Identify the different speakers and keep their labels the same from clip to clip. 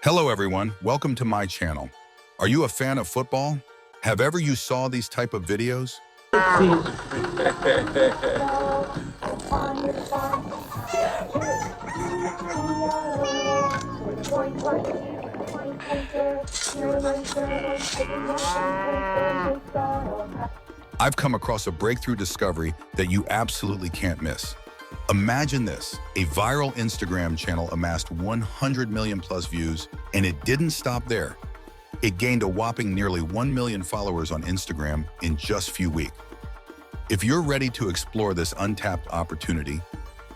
Speaker 1: Hello everyone, welcome to my channel. Are you a fan of football? Have ever you saw these type of videos? I've come across a breakthrough discovery that you absolutely can't miss. Imagine this, a viral Instagram channel amassed 100 million plus views, and it didn't stop there. It gained a whopping nearly 1 million followers on Instagram in just a few weeks. If you're ready to explore this untapped opportunity,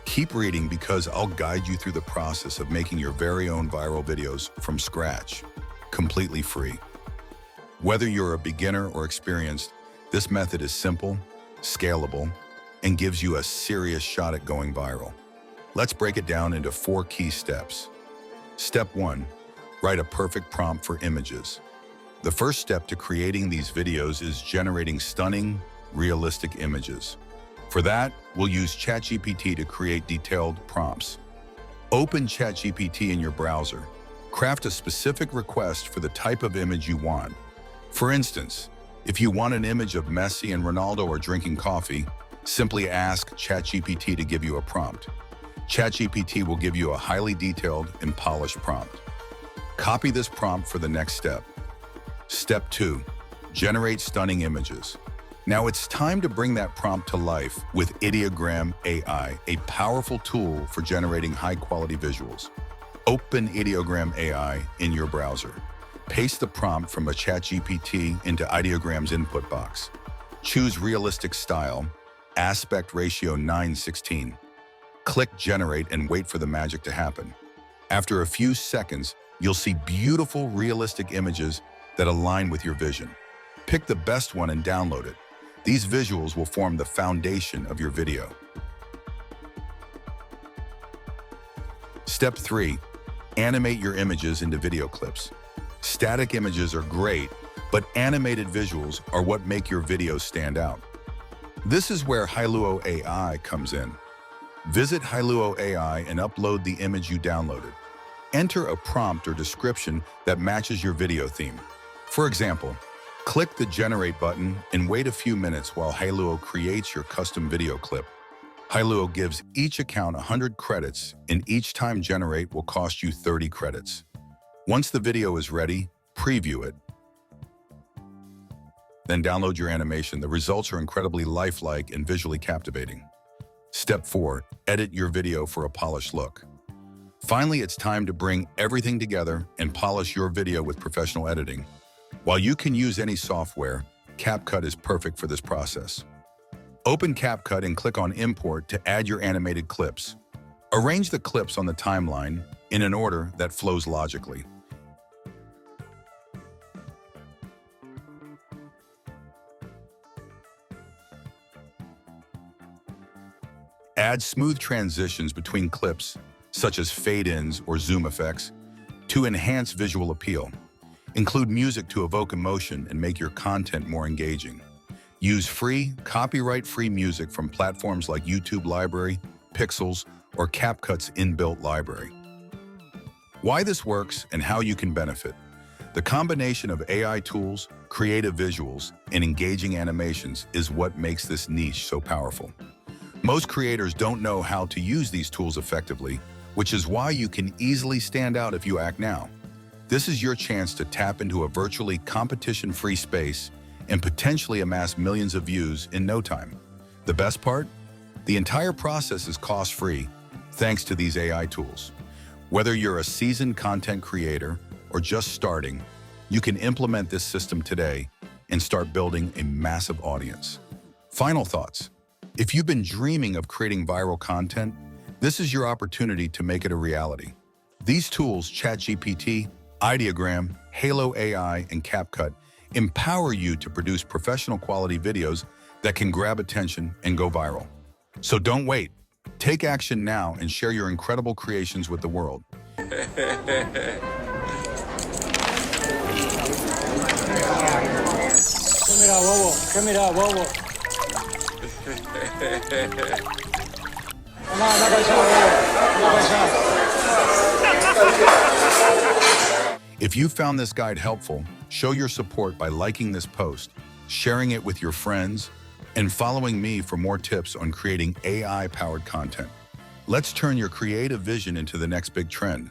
Speaker 1: keep reading because I'll guide you through the process of making your very own viral videos from scratch, completely free. Whether you're a beginner or experienced, this method is simple, scalable, and gives you a serious shot at going viral. Let's break it down into 4 key steps. Step 1, write a perfect prompt for images. The first step to creating these videos is generating stunning, realistic images. For that, we'll use ChatGPT to create detailed prompts. Open ChatGPT in your browser. Craft a specific request for the type of image you want. For instance, if you want an image of Messi and Ronaldo are drinking coffee, simply ask ChatGPT to give you a prompt. ChatGPT will give you a highly detailed and polished prompt. Copy this prompt for the next step. Step 2, generate stunning images. Now it's time to bring that prompt to life with Ideogram AI, a powerful tool for generating high-quality visuals. Open Ideogram AI in your browser. Paste the prompt from a ChatGPT into Ideogram's input box. Choose realistic style, aspect ratio 9:16. Click generate and wait for the magic to happen. After a few seconds, you'll see beautiful, realistic images that align with your vision. Pick the best one and download it. These visuals will form the foundation of your video. Step 3, animate your images into video clips. Static images are great, but animated visuals are what make your videos stand out. This is where Hailuo AI comes in. Visit Hailuo AI and upload the image you downloaded. Enter a prompt or description that matches your video theme. For example, click the Generate button and wait a few minutes while Hailuo creates your custom video clip. Hailuo gives each account 100 credits, and each time Generate will cost you 30 credits. Once the video is ready, preview it. Then download your animation. The results are incredibly lifelike and visually captivating. Step 4, edit your video for a polished look. Finally, it's time to bring everything together and polish your video with professional editing. While you can use any software, CapCut is perfect for this process. Open CapCut and click on Import to add your animated clips. Arrange the clips on the timeline in an order that flows logically. Add smooth transitions between clips, such as fade-ins or zoom effects, to enhance visual appeal. Include music to evoke emotion and make your content more engaging. Use free, copyright-free music from platforms like YouTube Library, Pixels, or CapCut's inbuilt library. Why this works and how you can benefit. The combination of AI tools, creative visuals, and engaging animations is what makes this niche so powerful. Most creators don't know how to use these tools effectively, which is why you can easily stand out if you act now. This is your chance to tap into a virtually competition-free space and potentially amass millions of views in no time. The best part? The entire process is cost-free thanks to these AI tools. Whether you're a seasoned content creator or just starting, you can implement this system today and start building a massive audience. Final thoughts. If you've been dreaming of creating viral content, this is your opportunity to make it a reality. These tools, ChatGPT, Ideogram, Hailuo AI, and CapCut, empower you to produce professional quality videos that can grab attention and go viral. So don't wait. Take action now and share your incredible creations with the world.
Speaker 2: Cámara, bobo. Anda para allá, bobo. Anda para allá.
Speaker 1: If you found this guide helpful, show your support by liking this post, sharing it with your friends, and following me for more tips on creating AI-powered content. Let's turn your creative vision into the next big trend.